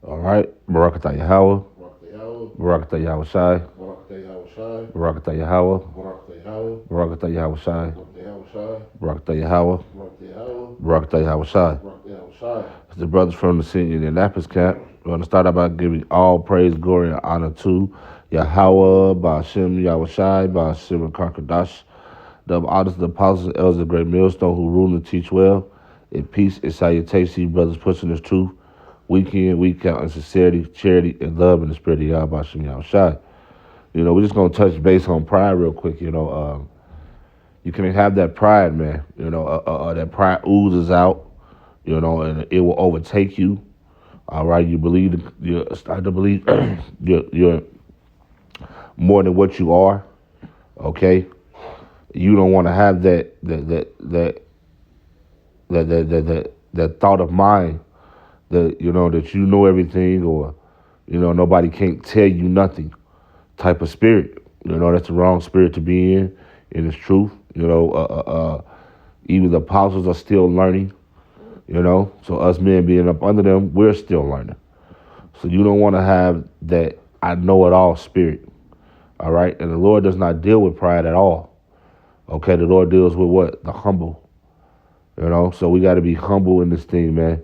All right. Barakatah Yahweh. Barak Yahweh. Barakatah Yahweh Shai. Barak Yahweh Shai. Barakatah Yahweh. Barak Yahweh. Barakatah Yahweh Shai. Barak Yahweh Shai. Barakatah Yahweh. Barak Yahweh. Barakatah Yahweh Shai. Barak Yahweh Shai. It's the brothers from the City Indianapolis camp. We're going to start out by giving all praise, glory, and honor to Yahweh, Ba'ashem, Yahweh Shai, Ba'ashem, and Karkadash. The honors, the apostles, and elders of the great millstone who rule and teach well. In peace and salutation, brothers pushing this truth week in, week out in sincerity, charity, and love in the spirit of Yahweh, Ba'ashem, Yahweh Shai. We're just going to touch base on pride real quick. You can have that pride, man. That pride oozes out, and it will overtake you. All right, you start to believe you're more than what you are. Okay, you don't want to have that thought of mind that that you know everything, or nobody can't tell you nothing type of spirit. That's the wrong spirit to be in. And it's truth. Even the apostles are still learning. So us men being up under them, we're still learning. So you don't want to have that I know it all spirit. All right. And the Lord does not deal with pride at all. Okay. The Lord deals with what? The humble. So we got to be humble in this thing, man.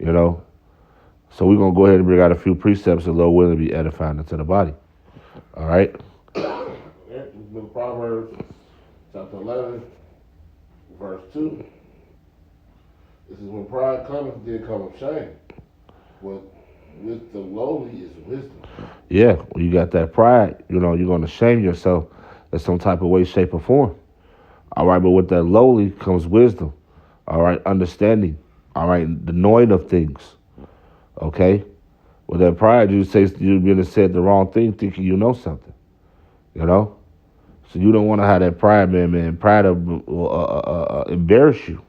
So we're going to go ahead and bring out a few precepts that Lord willing to be edifying into the body. All right. Proverbs chapter 11, verse 2. This is when pride cometh, then cometh shame. But with the lowly is wisdom. Yeah, when you got that pride, you're going to shame yourself in some type of way, shape, or form. All right, but with that lowly comes wisdom. All right, understanding. All right, the knowing of things. Okay? With that pride, you're going to say the wrong thing thinking you know something. So you don't want to have that pride, man. Pride will embarrass you.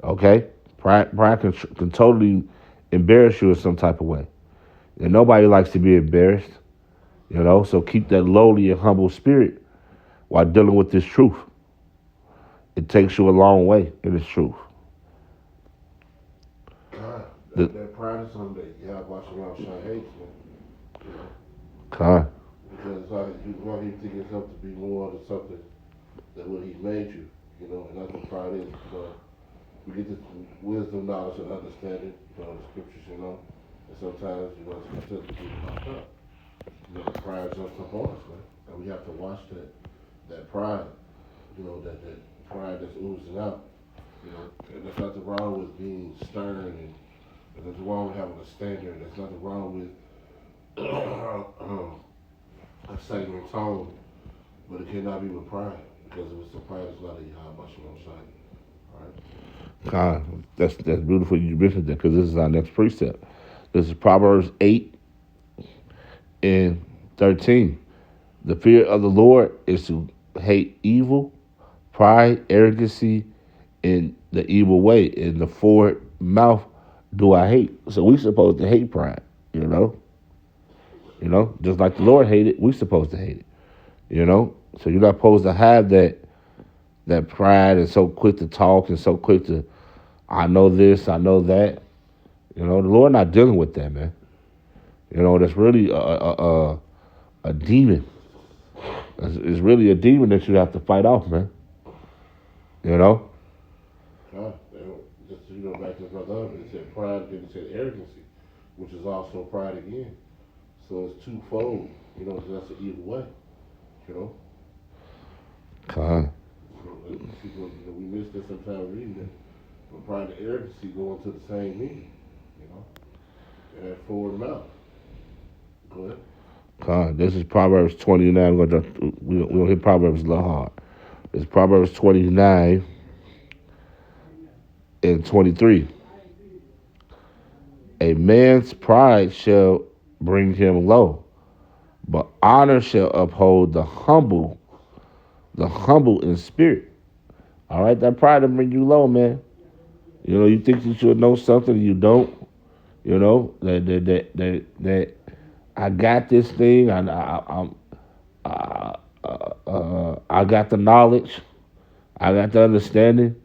Okay? Pride can totally embarrass you in some type of way. And nobody likes to be embarrassed. So keep that lowly and humble spirit while dealing with this truth. It takes you a long way in this truth. That pride is something that you have watching around Shine hates, man. Con. Because you think yourself to be more than something than what he made you, and that's what pride is. We get this wisdom, knowledge, and understanding, the scriptures, and sometimes, it's just to be popped up. The pride jumps up on us, man. And we have to watch that pride, that pride that's oozing out. And there's nothing wrong with being stern, and there's nothing wrong with having a standard. There's nothing wrong with a segment tone, but it cannot be with pride, because if it's the pride, it's not a Yahweh Shalom. All right. That's beautiful you mentioned that, because this is our next precept. This is Proverbs 8 and 13. The fear of the Lord is to hate evil, pride, arrogancy, and the evil way. In the forward mouth do I hate. So we supposed to hate pride, just like the Lord hated, we supposed to hate it. So you're not supposed to have that pride and so quick to talk and so quick to, I know this, I know that. The Lord not dealing with that, man. That's really a demon. It's really a demon that you have to fight off, man. Just back to the brother, it said pride, then it said arrogancy, which is also pride again. So it's twofold, that's the evil way, God. We miss this sometimes reading it. But pride and arrogancy go into the same meaning, and that forward mouth. Go ahead. God, this is Proverbs 29. We're gonna hit Proverbs a little hard. It's Proverbs 29 and 23. A man's pride shall bring him low, but honor shall uphold the humble in spirit. All right, that pride will bring you low, man. You think you should know something, you don't. That I got this thing. I got the knowledge. I got the understanding.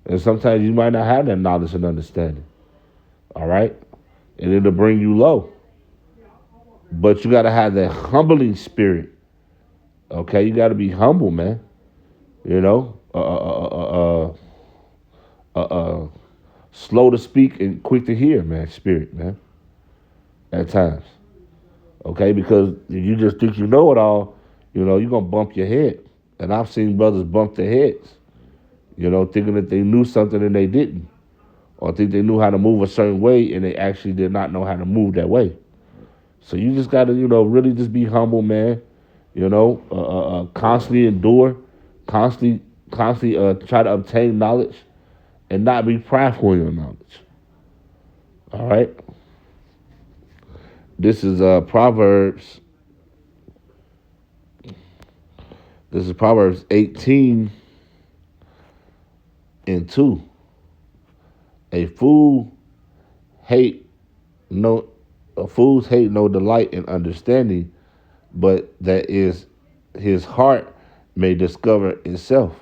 And sometimes you might not have that knowledge and understanding. All right? and it'll bring you low. But you gotta have that humbling spirit. Okay, you gotta be humble, man. You know, slow to speak and quick to hear, man. Spirit, man. At times, okay, because if you just think you know it all, you're gonna bump your head. And I've seen brothers bump their heads, thinking that they knew something and they didn't, or think they knew how to move a certain way and they actually did not know how to move that way. So you just gotta, really just be humble, man. Constantly endure, constantly try to obtain knowledge, and not be prideful in your knowledge. All right. This is Proverbs. This is Proverbs 18 and 2. A fool hate no a fool's hate no delight in understanding, but that is his heart may discover itself.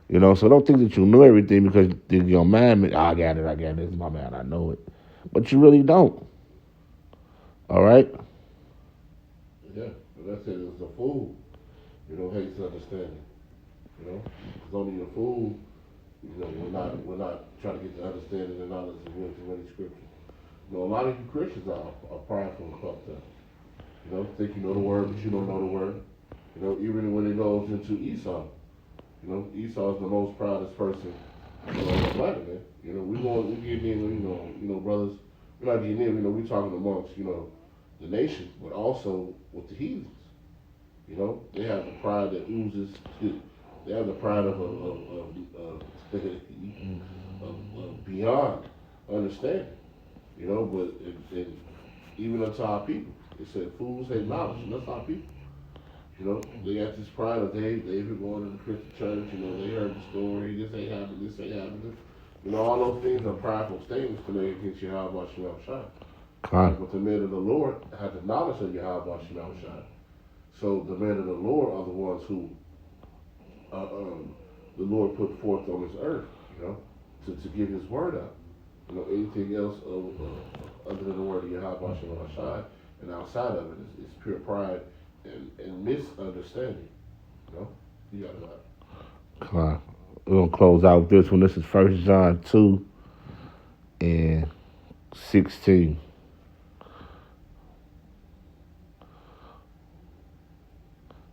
So don't think that you know everything because your mind, I got it, this is my man, I know it. But you really don't. All right? Yeah, but that's it. It's a fool. Hates understanding. It's only a fool. We're not trying to get the understanding and knowledge of many scriptures. A lot of you Christians are prideful and puffed up. Think you know the word, but you don't know the word. Even when it goes into Esau, Esau is the most proudest person on the planet, man. We getting in, brothers, we're not getting in, we talking amongst, the nation, but also with the heathens. They have the pride that oozes, they have the pride of beyond understanding. But even unto our people, it said fools hate knowledge, and that's our people. They got this pride of they've been going to the Christian church, they heard the story, this ain't happening. All those things are prideful statements connected against Yahweh Shem Shai. But the men of the Lord have the knowledge of Yahweh Shem Shai. So the men of the Lord are the ones who the Lord put forth on this earth, to give his word out. Anything else other than the word of Yahweh Shem Shai and outside of it is pure pride and misunderstanding. You got that. Come on. We're going to close out with this one. This is 1 John 2 and 16.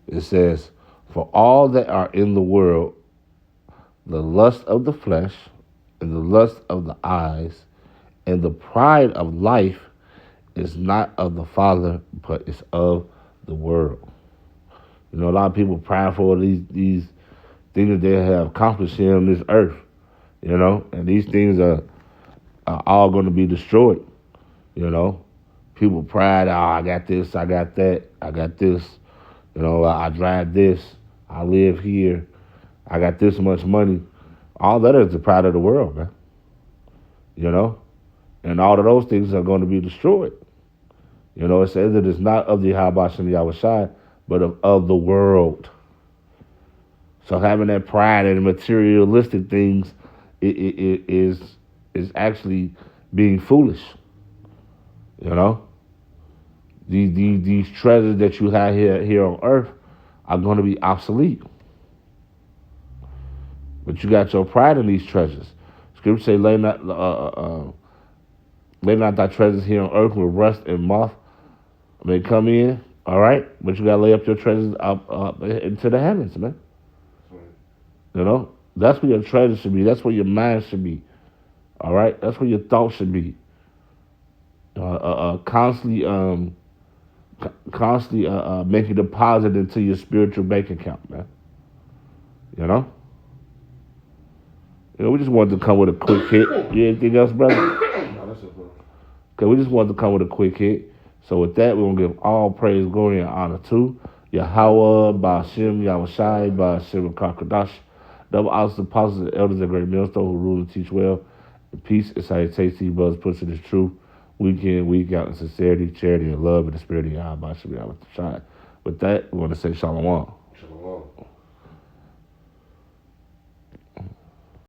It says, "For all that are in the world, the lust of the flesh, and the lust of the eyes, and the pride of life is not of the Father, but is of the world." A lot of people prideful of these things that they have accomplished here on this earth, and these things are all going to be destroyed. People pride, I got this, I got that, I got this, I drive this, I live here, I got this much money. All that is the pride of the world, man. And all of those things are going to be destroyed. It says that it's not of the Habashim Yahushai, but of the world. So having that pride in materialistic things is actually being foolish. These treasures that you have here on earth are going to be obsolete. But you got your pride in these treasures. Scripture say, lay not thy treasures here on earth where rust and moth may come in. All right, but you gotta lay up your treasures up into the heavens, man. That's where your treasure should be. That's where your mind should be. All right, that's where your thoughts should be. Constantly make a deposit into your spiritual bank account, man. We just wanted to come with a quick hit. You anything else, brother? No, that's it, bro. Okay, we just wanted to come with a quick hit. So with that, we're going to give all praise, glory, and honor to Yahweh, Ba'ashem, Yahushai, Ba'ashem, Kakadash, double honors the apostles and elders of Great Millstone who rule and teach well. And peace and salutations to you, brothers, pushing this truth week in, week out in sincerity, charity, and love, and the spirit of Yahweh, Ba'ashem, Yahushai. With that, we want to say shalom. Shalom.